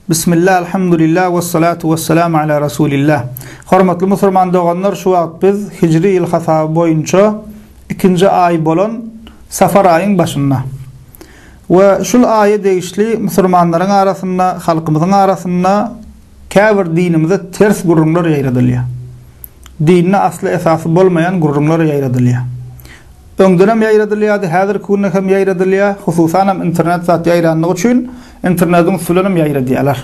Bismillah, elhamdülillah ve salatu ve selamu ala Resulillah. Hormatly musulman doganlar, şu wagt biz Hicri yıl hasabı boyunça 2-nji ay bolan Safar ayın başynda. Ve şul ayı değişli musulmanların arasında, halkımızın arasında käbir dinimize ters gurrumlar ýaýradylýar. Dinine asly esasy bolmayan gurrumlar ýaýradylýar. Öňdünem ýaýradylýardy, häzir kunna hem ýaýradylýar, hususan hem internet zat ýaýranlygy üçin internetin usulanyň ýaýradýarlar.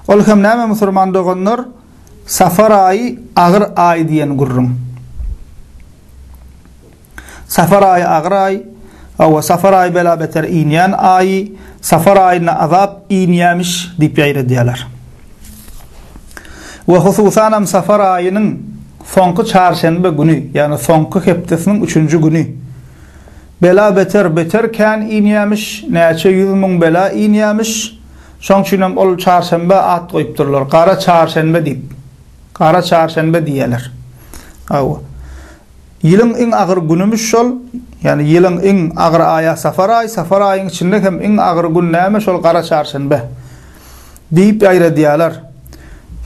Ol hem näme musulman doganlar Safar ayı agyr ay diýen gurrum. Safar ayı agyr ay, awa Safar ayı bela beter inýän ay, Safar aýyna azap inýämiş diýip ýaýradýarlar. Ve hususan hem Safar ayının sonky çarşembe günü, yani sonky hepdesiniň 3-nji günü bela beterken inýämiş, näçe 100 000 bela inýämiş. Şoň üçin hem ol çarşembe at goýupdyrlar. Kara çarşembe diýip. Kara çarşembe diýerler. Awa. Ýylyň iň agyr günümüş şol, yani ýylyň iň agyr aýa Safar aýy, Safar aýynyň içinde hem iň agyr gün näme şol kara çarşembe diýip ýaýradýarlar.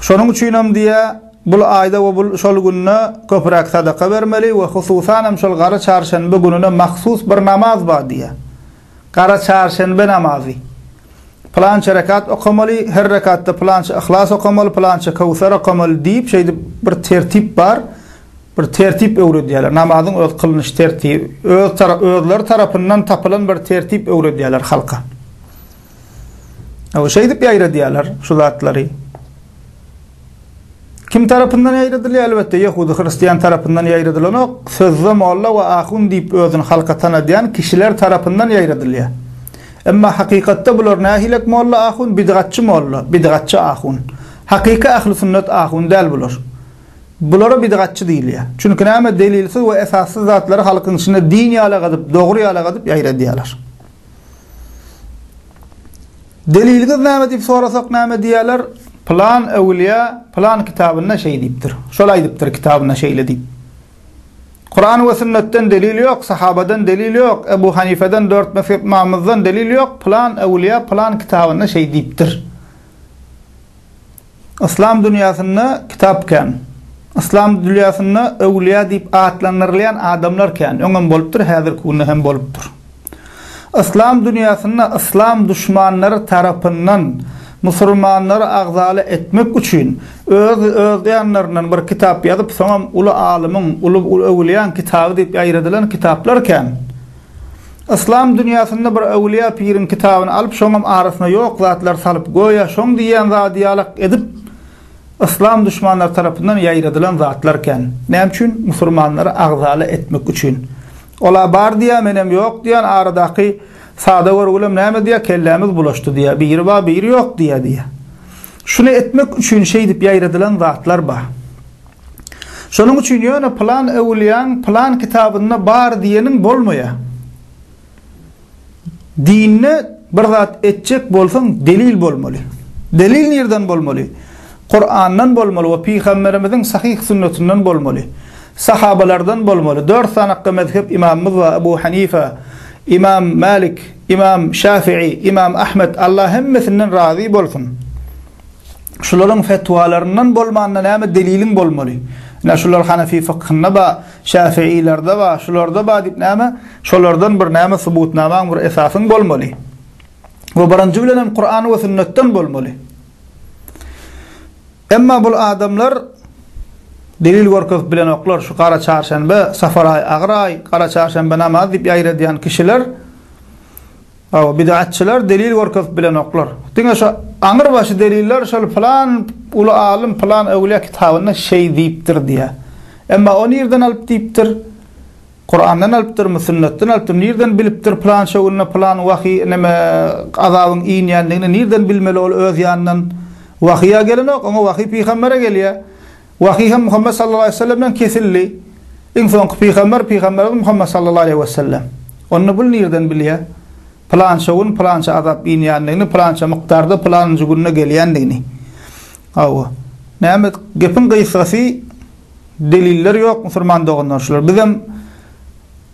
Şonuň üçin hem diýe bul ayda we bul şol günne köpürak sadaka bermeli we hususan hem şol kara çarşembe gününe mahsus bir namaz bar diýe. Kara çarşembe namazy. Plança rekat okumaly, her rekatda plança ihlas okumaly, plança Kawsar okumaly diýip şeýde bir tertip bar. Bir tertip öwredýärler. Namazyň öz kılnyş tertibi, özler tarapyndan tapylan bir tertip öwredýärler halka. O şeýde ýaýradýarlar şu zatlary. Kim tarapyndan ýaýradylýar? Elbetde Yahudi, Hristiýan tarapyndan ýaýradylýar. Sözde molla we ahun diýip özüni halka tanadýan kişiler tarapyndan ýaýradylýar. Emma hakykatda bular nähilek molla ahun, bidgatçy molla, bidgatçy ahun. Hakyky ahli sünnet ahun däl bular. Bulara bidgatçy diýilýär. Çünki näme delilsiz we esassız zatlary halkyň içinde din ýalagyp, dogry ýalagyp ýaýradýarlar. Delilsiz näme diýip sorasak näme diýerler? Plan awliya, plan kitabyna şeý diýipdir. Şolay diýipdir kitabyna şeýle diýip. Kur'an we sünnetten delil ýok, sahabadan delil ýok, Ebu Hanifeden 4 mezhep imamyzdan delil ýok. Plan awliya, plan kitabyna şeý diýipdir. İslam dünýäsinde kitapken, İslam dünýäsinde awliya diýip atlandyrylýan adamlarken öňem bolupdyr, häzir kunna hem bolupdyr. İslam dünýäsinde İslam düşmanlary tarapyndan musulmanları agzaly etmek üçin öz ýanlarynyň bir kitap ýazyp, soňam uly alymyň, uly awliýan kitaby diýip ýaýradylan kitaplarken İslam dünýäsinde bir awliýa pirin kitabyny alyp soňam arasyna ýok zatlar salyp goýa, şoň diýen zat diýalak edip İslam düşmanları tarapyndan ýaýradylan zatlarken näme üçin? Musulmanları agzaly etmek üçin. Ola bar diýär, menem ýok diýen aradaky sada görgülem näme diýär, kellemiz bulaşdy diýär, biri bar, biri ýok diýär. Şunu etmek üçin şeý diýip ýaýradylan zatlar bar. Şonuň üçin ýöne plan awliýan, plan kitabyna bar diýeniň bolmaýar. Dinni bir zat etjek bolsaň delil bolmaly. Delil nerden bolmaly? Kur'an'dan bolmaly we Peygamberimiziň sahih sünnetinden bolmaly. Sahabalardan bolmaly. 4 sanakka mezhep imamymyz we Ebu Hanife, İmam Malik, İmam Şafii, İmam Ahmed, Allah hemmesinden razı bolsun. Şularyň fetwalaryndan bolmanda näme delilin bolmaly? Näme şular Hanefi fıkhynda ba, Şafiilerde ba, şularda ba diýip näme? Şolardan bir näme subutnamaň bir esasyň bolmaly. We birinji bilen Kur'an we sünnetden bolmaly. Emma bul adamlar delil görkezip bilen oklar, şu kara çarşembe, Safar ay, agyr ay, kara çarşembe namaz diýip ýaýradýan kişiler, bid'atçylar delil görkezip bilen oklar. Diňe şu aňyr başy deliller şol plan uly alim, plan awliya kitabyna şeý diýipdir diýär. Emma onu ýerden alyp diýipdir? Kur'andan alypdyr, sünnetten alypdyr, nerden bilipdir plan şoğuna, plan wahy näme azabyň inýändigini nerden bilmeli ol öz ýanyndan? Wahyya gelenok, ama wahy peýgambere gelýär. Wahy hem Muhammed sallallahu aleyhi ve sellem'den kesilli. En son Peygamber Muhammed sallallahu aleyhi ve sellem. Onu bul nerden bilýär? Plança gün, plança azap inýändigini, plança mykdarda plança günne gelýändigini. Awa. Näme gepin gysgasy deliller ýok musulman doganlar şular. Bizem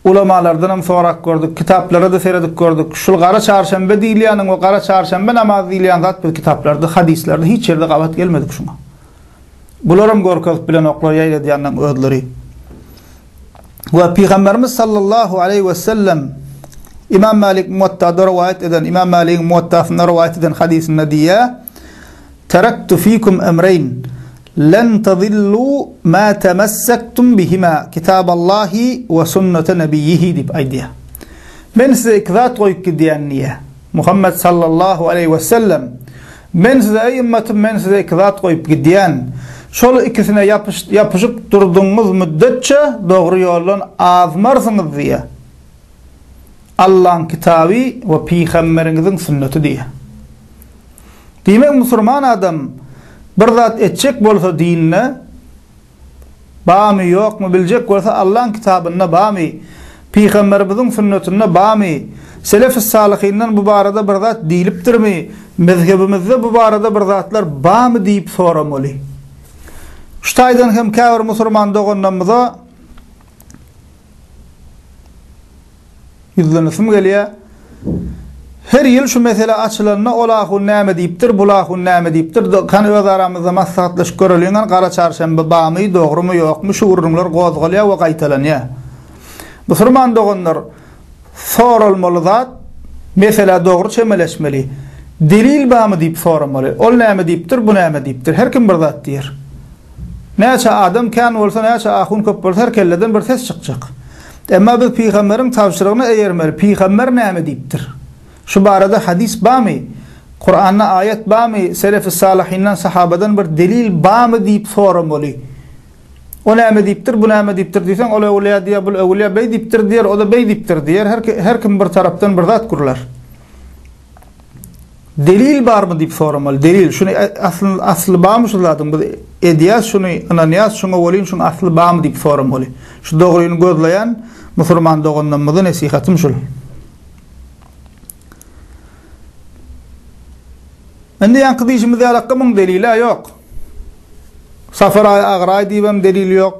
ulamalardan hem sorak gördük, kitaplara da seyredip gördük. Şul Qara Çarşembe diýilýäniň o Qara Çarşembe namaz diýilýän zat bu kitaplarda, hadislerde hiç yerde gabat gelmedik şuna. Bularam gorkalyk bilen oklar ýaýladýandan ödleri. Ve Peygamberimiz sallallahu aleyhi ve sellem İmam Malik Muwatta'da rivayet eden, İmam Malik'in Muwatta'sında rivayet eden hadisinde diýär: "Taraktu fikum emrayn len tadillu ma tamassaktum bihima kitaballahi ve sünnete nebiyyihi" dip aýdýar. Men size ikzat goýup gidýän niýe? Muhammed sallallahu aleyhi ve sellem men size ey ümmetim men size ikzat goýup gidýän. Şol ikisine yapışıp durduğunuz müddetçe doğru yoldan azmarsyňyz diýär. Allah'ın kitabı ve Peygamberinizin sünneti diye. Demek Müslüman adam bir zat etçek bolsa dinine bami yok mu bilecek bolsa Allah'ın kitabına bami, Peygamberimizin sünnetine bami, selef-i salihinden bu barada bir zat deyilipdirmi, mezhebimizde bu barada bir zatlar bami deyip soramalı. Şutaydan hem kâfir Müslüman doğanlarımıza yüzlenesim gelýär. Her ýyl şu mesele açylanna olahun näme diýipdir, bulahun näme diýipdir. Kan öz aramyzda maslahatlaşyp görelýän Qara Çarşembe bamy dogrymy ýokmy şu urunlar gozgalýar we gaýtalanýar. Müslüman doganlar soralmaly zat mesele dogry çemeleşmeli. Delil bamy diýip soramaly. Ol näme diýipdir, bu näme diýipdir. Her kim bir zat diýer. Näçe adam kan bolsa, näçe ahun köp bolsa her kelleden bir ses çykjak. Emma biz Peygamberin tavsirelerine eýermeli. Peygamber näme diýipdir? Şu barada hadis bamy? Kur'an'da ayet bamy? Selef-i salihinden sahabadan bir delil bamy diýip soramaly. O näme diýipdir, bu näme diýipdir diýsen, ol ewliya diýer, bu ewliya bey diýipdir diýer, o da bey diýipdir diýer. Her kim bir tarapdan bir zat kurlar. Delil barmy diýip soramaly. Delil şunu asly bamy şu zatın bu ediyas şunu ananyas şunu bolyn şunu asly bamy diýip soramaly. Şu dogryny gözleýän Müslüman doğanlarımıza nasihatim şul. Endi ýanky diýişimizde alakamyň delili ýok. Safar aýy agray diýbem delil ýok.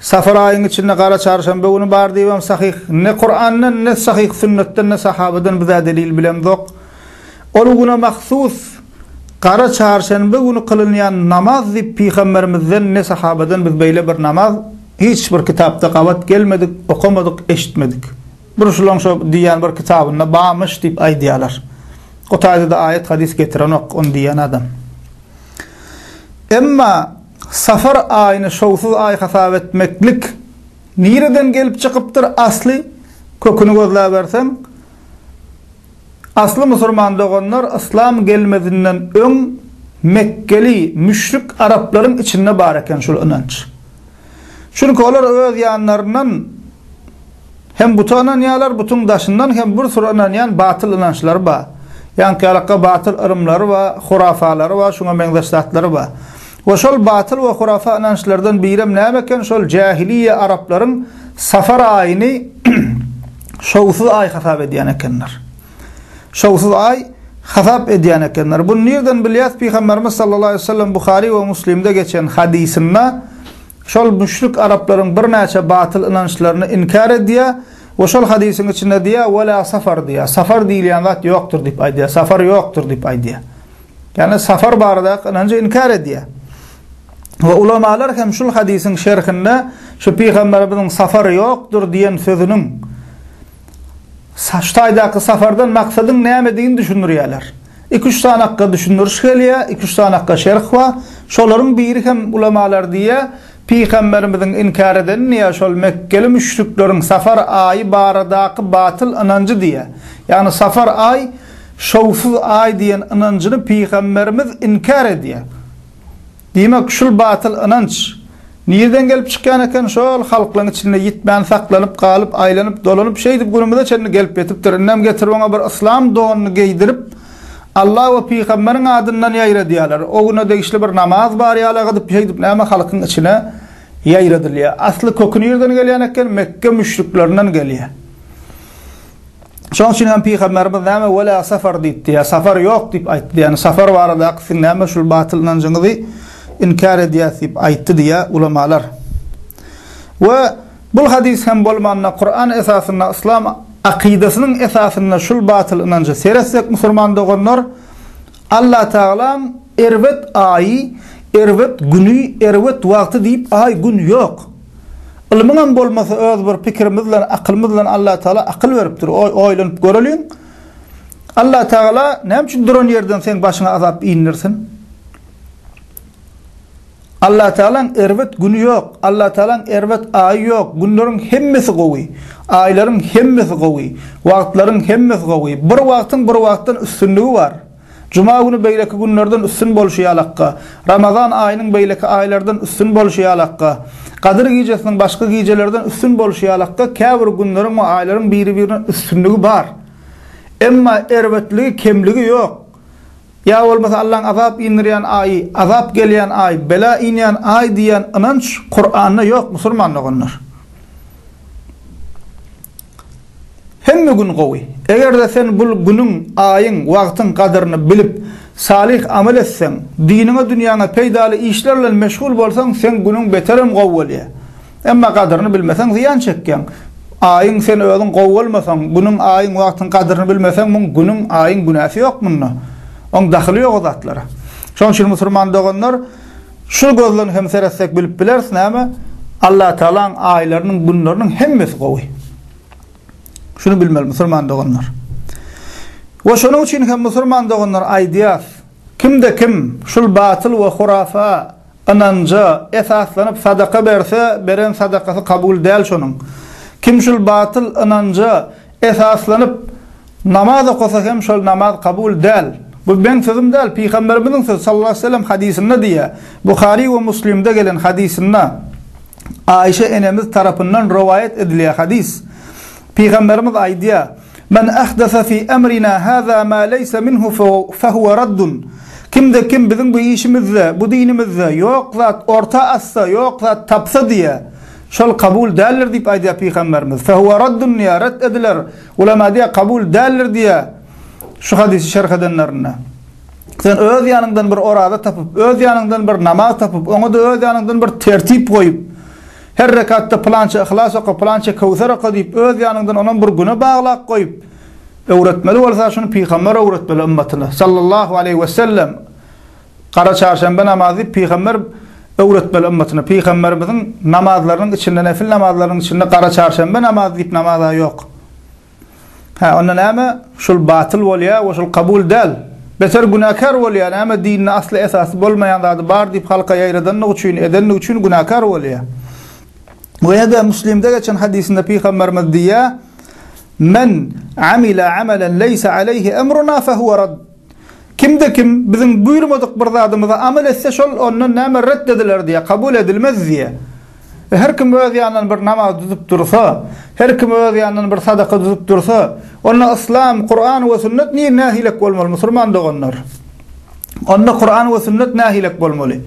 Safar aýyň içinde Qara Çarşembe güni bar diýbem sahih. Ne Kur'an'dan ne sahih sünnetten ne sahabadan bize delil bilem ýok. Ol güne mahsus Qara Çarşembe güni kılınýan namaz diýip Peygamberimizden ne sahabadan biz beýle bir namaz hiç bir kitapta gabat gelmedik, okumadık, eşitmedik. Bir şulan şu diýen bir kitabynda bamış diýip aýdýarlar. O taýda ayet hadis getiren ok on diýen adam. Emma safar aýyny şowsuz aý hasap etmeklik nireden gelip çykypdyr asly köküni gözläp bersem asly Müslüman doganlar İslam gelmedinden öň Mekkeli müşrik Arapların içinde bar eken şol inanç. Çünkü olar öz ýanlarynyň hem butan ýalar butun daşyndan hem bir sürü ýan batyl inançlary bar. Ýani kalaka batyl ırımlary we hurafalary we şoňa meňzeşdatlary bar. We şol batyl we hurafa inançlardan birem näme eken şol jahiliýe Araplaryň safar aýyny şowsuz aý hasap edýän ekenler. Şowsuz aý hasap edýän ekenler. Bu nerden bilýär? Peygamberimiz sallallahu aleyhi ve sellem Buhari we Müslim'de geçen hadisinde şol müşrik Arapların bir näçe batyl inançlaryny inkar edýär we şol hadisiň içinde diýär wala safar diýär. Safar diýilýän zat ýokdur diýip aýdýar. Safar ýokdur diýip aýdýar. Yani safar barada inançy inkar edýär. We ulamalar hem şol hadisiň şerhinde şu Peygamberimizin safar ýokdur diýen sözüniň saçtaýdaky safardan maksadyň näme diýini düşünürýärler. 2-3 tane hakka düşünürüş gelýär, 2-3 tane hakka şerh wa şolaryň biri hem ulamalar diýär Peygamberimizin inkar eden ýa şol Mekkeli müşrikleriň safar aýy baradaky batyl inancı diýär. Yani safar aý şowsuz aý diýen inancını Peygamberimiz inkar edýär. Demek şol batyl inanç nereden gelip çykýan eken şol halklaryň içinde ýitmän saklanyp galyp aýlanyp dolanyp şey diýip günümizde çenli gelip ýetipdir. Näme getirýän bir islam doganyny geýdirip Allah we Peygamberiň adyndan ýaýra diýerler. O güne degişli bir namaz bar ýaly gydyp şey diýip näme halkyň içine ýaýradylýar. Asly köküni ýerden gelýän eken Mekke müşriklerinden gelýär. Şoň üçin hem Peygamberimiz näme wala safar diýdi. Safar ýok diýip aýtdy. Yani safar barada aksy näme şol batyl inançyňyzy inkar edýär diýip aýtdy diýär ulamalar. We Bu hadis hem bolmanna Kur'an esasında İslam akidasının esasında şul batıl inancı seresek musulman dogonlar Allah Teala ervet ayı, ervet günü, ervet vakti deyip ay gün yok. Ilmınan bolmasa öz bir fikrimizle, akılımızla Allah Teala akıl veripdir. Oylanıp görelin. Allah Teala ne için duran yerden sen başına azap inirsin? Allah Teala'nın ervet günü yok. Allah Teala'nın ervet ayı yok. Günlerin hemmesi gowy. Ayların hemmesi gowy. Vaktların hemmesi gowy. Bir vaktin üstünlüğü var. Cuma günü beyleki günlerden üstün bolşy alakka. Ramazan ayının beyleki aylardan üstün bolşy alakka. Kadir gecesinin başka gecelerden üstün bolşy alakka. Käbir günlerin ve ayların biri-birinin üstünlüğü var. Emma ervetliği, kemliği yok. Ya olmasa Allah'ın azap indiryen ay, azap geleyen ay, bela inen ay diyen inanç Kur'an'da yok musulmanlar onlar. Hemme gün gowy. Eger de sen bu günün, ayın, vaktin kadrini bilip salih amel etsen, dinine, dünyana peydalı işlerle meşgul bolsan, sen günün beterim gowy. Emma kadrini bilmesen ziyan çekken. Ayın sen özün gowy olmasan, günün, ayın, vaktin kadrini bilmesen, günün, ayın günahı yok bunun. On dahili yok o zatlara. Şoň üçin musulman doganlar şu gözlerini hem seretsek bilip bilersin ama Allah Teala'nın aylarının günlerinin hemmesi gowy. Şunu bilmeli musulman doganlar. Ve şonuň üçin hem musulman doganlar aýdýar. Kimde kim şul batıl we hurafa ananja esaslanyp sadaka berse, beren sadakasy kabul däl şonuň. Kim şul batıl ananja esaslanyp namaz okusa hem şol namaz kabul däl. Bu ben sözüm değil. Peygamberimizin sözü sallallahu aleyhi ve sellem hadisinde diye. Bukhari ve Müslim'de gelen hadisinde Ayşe enemiz tarafından rivayet ediliyor hadis. Peygamberimiz aydiya: "Men ahdasa fi emrina hâzâ mâ leyse minhu fehuve raddun." Kimde kim bizim bu işimizde, bu dinimizde yok zat orta assa, yok zat tapsa diye şol kabul derler deyip aydiya Peygamberimiz. Fehuve raddun ya red ediler. Ulema diye kabul derler diye. Şu hadisi şerh edenlerine. Sen öz yanından bir orada tapıp, öz yanından bir namaz tapıp, onu da öz yanından bir tertip koyup, her rekatta plança ihlas oku, plança kevser oku deyip, öz yanından onun bir güne bağlak koyup, öğretmeli olsa şunu Peygamber öğretmeli ümmetine. Sallallahu aleyhi ve sellem. Kara çarşamba namazı Peygamber öğretmeli ümmetine. Peygamberimizin namazlarının içinde, nefil namazlarının içinde kara çarşamba namazı deyip namaza yok. Ondan ama şul batıl bolýa we şul kabul däl. Beter günahkar bolýar ama dinine asly esasy bolmayan zady bar diýip halka ýaýradan üçin, eden üçin günahkar bolýar. Bu ýerde Müslim'de geçen hadisinde Peygamberimiz diýär: "Men amila amalan leysa aleyhi emruna fehuve rad." Kimde kim bizim buyurmadyk bir zadymyza amel etse şol ondan näme reddediler diýe, kabul edilmez diýe. Her kim öz ýandan bir namaz tutup dursa, her kim öz ýandan bir sadaka tutup dursa, onda İslam, Kur'an we sünnet niýe nähilek bolmaly musulman doganlar. Onda Kur'an we sünnet nähilek bolmaly.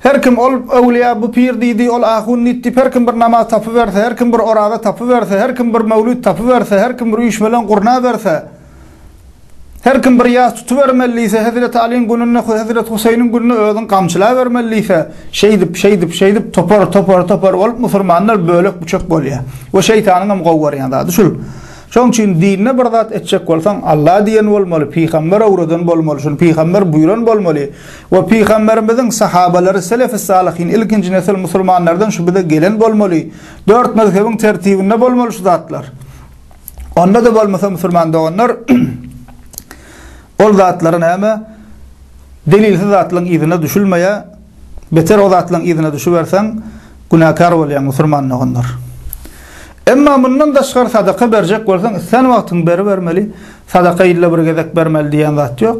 Her kim ol awliya bu pir diýdi, ol ahun nitip, her kim bir namaz tapy berse, her kim bir orada tapy berse, her kim bir mevlüt tapy berse, her kim bir üýşmelen Kur'an berse, her kim bir ýas tutuvermeliyse, Hazreti Ali'nin gününe, Hazreti Hüseyin'in gününe özün kamçıla vermeliyse, şeydip, topar olup musulmanlar bölük buçuk bolýar. O şeytanın gowwary ýa-da düşül. Şoň üçin dinine bir zat etjek bolsaň, Allah diýen bolmaly, Peygamber öwreden bolmaly, şol Peygamber buyuran bolmaly. We Peygamberimizin sahabalary, selef-i salihin, ilkinji nesil musulmanlardan şu bide gelen bolmaly. 4 mezhebiň tertibinde bolmaly şu zatlar. Onda da bolmasa musulman doganlar ol zatlaryň häme delilsiz zatlaryň izine düşülmeýe, beter o zatlaryň izine düşübersen günahkar bolýan musulman doganlar. Emma bundan daşgar sadaka berjek bolsaň, sen wagtyň beri bermeli, sadaka illa bir gezek bermeli diýen zat ýok.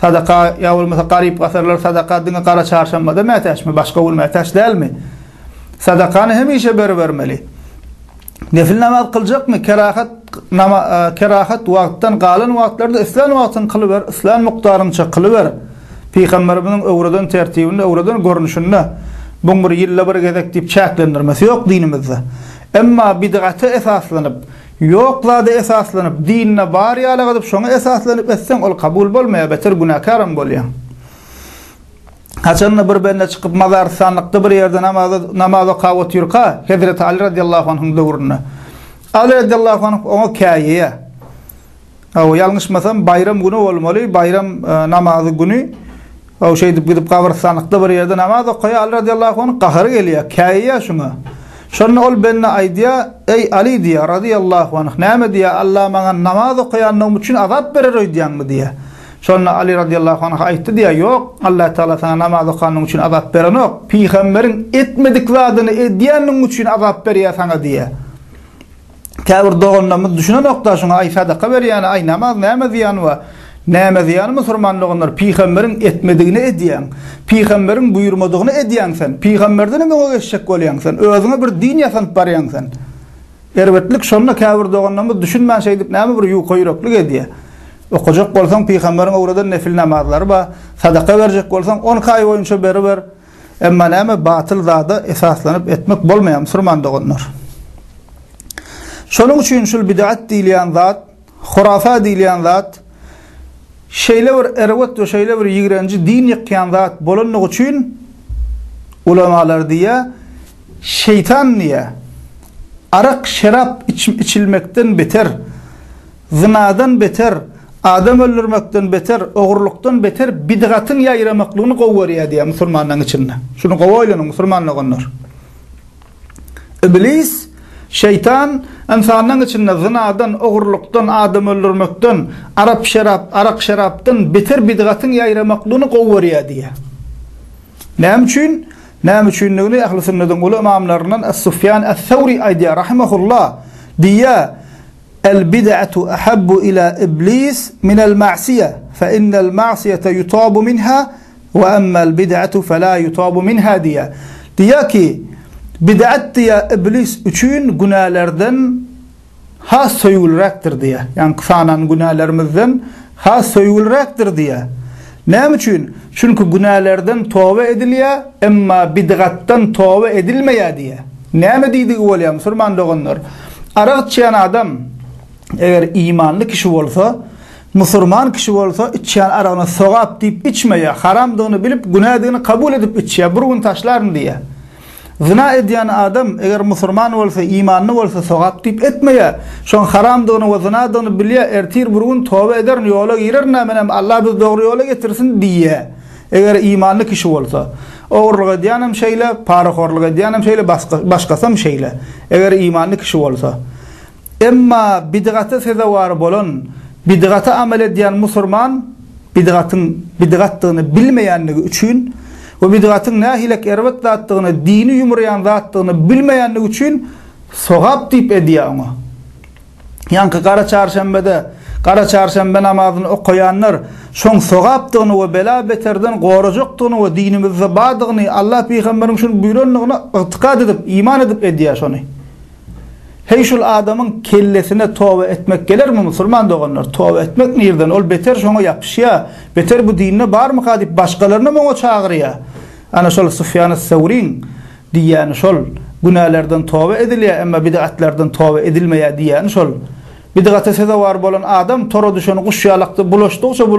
Sadaka ýa bolmasa garyp gasarlar sadaka diňe kara çarşambada mätäşmi, başga bolmaýtaş dälmi? Sadakany hemişe beri bermeli. Nefil namaz kılacakmy? Kerahat wagtdan galan wagtlarda islan wagtyny kılıver, islan mukdarynça kılıver. Peygamberimiň öwreden tertibinde, öwreden görnüşinde bu bir ýylla bir gezek diýip çäklendirmesi ýok dinimizde. Emma bid'ate esaslanyp, ýoklada esaslanyp, dinine bar ýalygyp şoňa esaslanyp etsen ol kabul bolmaýar, beter günahkarym bolýar. Haçanna bir benne çıkıp mazarsanlıkta bir yerde namaza kavut yurka Hazreti Ali radıyallahu anh'ın dövründe. Ali radıyallahu anh ona kâyiye. O yanlışmasam bayram günü olmalı, bayram namazı günü. O gidip kavursanlıkta bir yerde namaz okuyor. Ali radıyallahu anh kahırı geliyor. Kâyiye şuna. Şonna ol benne aydiya, ey Ali diye radıyallahu anh. Näme diye Allah bana namaz okuyanım için azap verir diyen mi diye. Şonna Ali radıyallahu anh aytdı diye yok. Allah Teala sana namaz okuyanım için azap veren yok. Peygamberin etmedik zadını ediyenin için azap veriyor sana diye. Käbir doğanlarımız düşünen nokta şuna ay sadaka veriyen ay namaz näme ziyanı var. Näme ziyanı Müslümanlar peygamberin etmediğini ediyen, peygamberin buyurmadığını ediyen sen, peygamberden mi o geçecek bolyan sen, özüne bir din yasanıp baryan sen. Erwetlik şonna käbir doğanlarımız düşünmän şey dip näme bir ýukoýraklyk ediýär. Okujak bolsaň peygamberin owradan nefil namazlary bar, sadaka berjek bolsaň 10 ay boýunça beri. Emma näme batıl zada esaslanyp etmek bolmaýan Müslüman doğanlar. Şonun üçin şol bid'at diýilen zat, hurafa diýilen zat, şeýle bir erwet we şeýle bir ýigrenji din ýykýan zat bolanlygy üçin ulamalar diýär, şeytan niýe arak şerap içilmekden beter, zinadan beter, adam öldürmekden beter, ogurlukdan beter bid'atyn ýaýramaklygyny gowwarýar diýär musulmanlaryň içinde. Şunu gowaýlanyň musulmanlar. İblis, şeytan insanların içinde zinadan, ogurlukdan, adam öldürmekten, arak şeraptan beter bid'atyn ýaýramaklygyny gowwarýar diýär. Näme üçin? Näme üçinligini ähli sünnetin ulamalarynyň Es-Sufyan Es-Sawri aýdýar rahimahullah diýär: "El-bid'atu ahabbu ila iblis min el-ma'siyah, fa innal ma'siyata yutabu minha ve emma'l bid'atu fala yutabu minha." diýär ki bid'at diýär iblis üçin günahlardan ha soýulrakdyr diýär. Yani kısanan günahlarymızdan ha soýulrakdyr diýär. Näme üçin? Çünkü günahlardan tövbe edilýär, emma bid'attan tövbe edilmeýär diýär. Näme diýdi bolýar Müslüman doganlar? Arak içýän adam eger imanly kişi bolsa, Müslüman kişi bolsa, içýän aragyny sogap diýip içmeýär, haramdygyny bilip günahdygyny kabul edip içýär, bir gün taşlaryn diýär. Zina edýän adam eger Müslüman bolsa, imanly bolsa sogap diýip etmeýär. Şoň haramdygyny we zinadygyny bilýär, ertir bir gün tövbe eder, ýola girer, näme Allah bizi dogry ýola getirsin diýär. Eger imanly kişi bolsa, ogurlyk edýänem şeýle, paraxorlyk edýänem şeýle, başgasam şeýle. Eger imanly kişi bolsa. Emma bid'ata sezawar bolan, bid'ata amel edýän musulman bid'atdygyny bilmeýänligi üçin we bid'atyn nähilek erwet zatdygyny, dini ýumrayan zatdygyny bilmeýänligi üçin sogap diýip edýär ona. Ýa-ni Kara çarşembe namazyny okuyanlar şoň sogapdygyny we bela beterden gorajakdygyny we dinimizde badygyny Allah peýgamberiň şunu buyuranlygyna itiqad edip, iman edip edýär şonu. Heýşul adamyň kellesine tövbe etmek gelermi musulman doganlar? Tövbe etmek nerden? Ol beter şoňa ýapyşýar. Beter bu dinine barmy hadip başgalaryny moňa çagyrýar. Ana şol Sufyan es-Sawriň diýýäni şol günahlardan tövbe edilýär, emma bid'atlardan tövbe edilmeýär diýýäni şol. Bid'ata sezawar bolan adam tora düşeni guş ýalakda bulaşdykça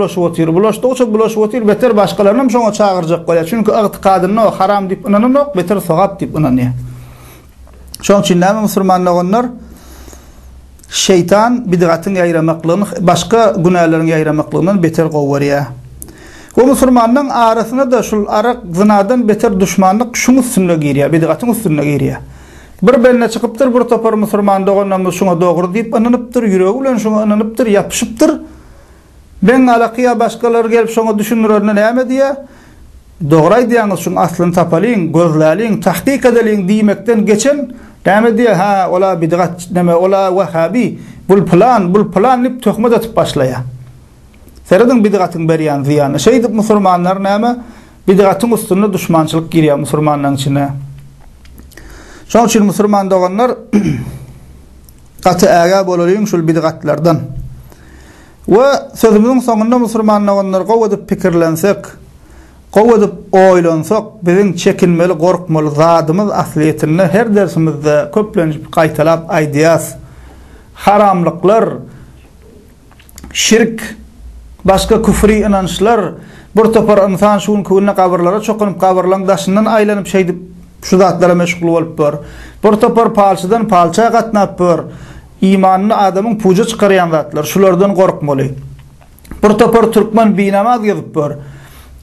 bulaşyp otyr, beter başgalaryny şoňa çagyrjak bolýar. Çünki itiqadyny haram diýip inananok, beter sogap diýip inanýar. Şoň üçin näme musulmanlar şeytan bid'atyn ýaýramaklygyny, başga günahlaryn ýaýramaklygyny beter gowwarýar. Bu musulmanlaryň arasynda da şul arak zinadan beter düşmanlyk şuň üstüne girýär, bid'atyn üstüne girýär. Bir benne çıkıptır, bir topar musulman doganlarymyz şuňa dogry diýip inanypdyr, ýüregi bilen şuňa inanypdyr, ýapyşypdyr. Ben alakyya başgalar gelip şoňa düşünürler näme diýär? Dogry diýäňiz şuň aslyny tapalyň, gözläliň, tahqiq edeliň diýmekden geçen näme diýär? Ha, ola bid'at, näme ola Wahhabi, bul plan dip töhmet atyp başlaýar. Seredin bid'atyn berýän ziýany. Şeýdip musulmanlar näme? Bid'atyn üstüne düşmançylyk girýär musulmanlaryň içine. Şoň üçin musulman doganlar gaty äga bolalyň şol bid'atlardan. We sözümüziň soňunda musulman doganlar gowadyp pikirlensek, gowadyp oýlansak, biziň çekinmeli, gorkmaly zadymyz asliýetini her dersimizde köplenip gaýtalap aýdýas. Haramlyklar, şirk, başka küfri inançlar, bir topar insan şuun kuvvetine kabirlara çokunup kabirlan daşından aylanyp şeýdip şu zatlara meşgul bolup bar. Bir topar palçydan palça gatnap bar. İmanny adamyň puja çykarýan zatlar, şulardan gorkmaly. Bir topar türkmen binamaz ýazyp bar.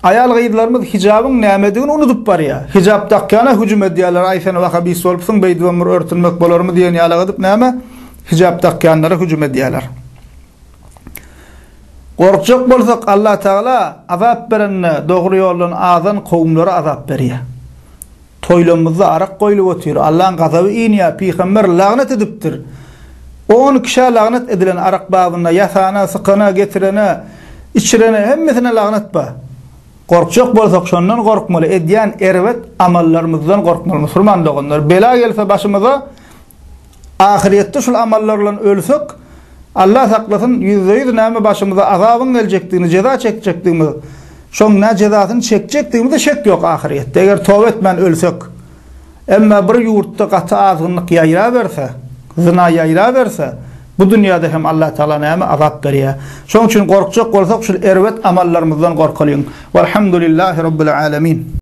Ayal gaýdlarymyz hijabyň nämedigini unutup barýar. Hijab takkana hüjüm edýärler. Aýsan waka bir bolupsyň, beýdi ömür örtünmek bolarmy diýen ýaly gydyp näme? Hijab takkanlara hüjüm edýärler. Gorkjak bolsak Allah Taala azap berenne dogry ýoldan azan kowumlara azap berýär. Toýlamyzda arak goýulyp otyr. Allah'ın gazaby ýa peýgamber lagnet edipdir. 10 kişi lagnet edilen arak babyna, ýasana, sykana, getirene, içirene hemmesine lagnet ba. Gorkjak bolsak şondan gorkmaly. Edýän erwet amallarymyzdan gorkmaly. Musulman doganlar, bela gelse başymyza ahiretde şol amallarla ölsek, Allah saklasın, %100 näme başymyza azabyň geljekdigini, ceza çekjekdigimiz, şoň nä cezasyny çekjekdigimize şek ýok ahiretde. Eger tawba etmän ölsek, emma bir ýurtda gaty azgynlyk ýaýra berse, zina ýaýra berse, bu dünýäde hem Allah Taala näme azap berýär. Şoň üçin gorkjak bolsak şol erwet amallarymyzdan gorkalyň. Walhamdulillahi rabbil alamin.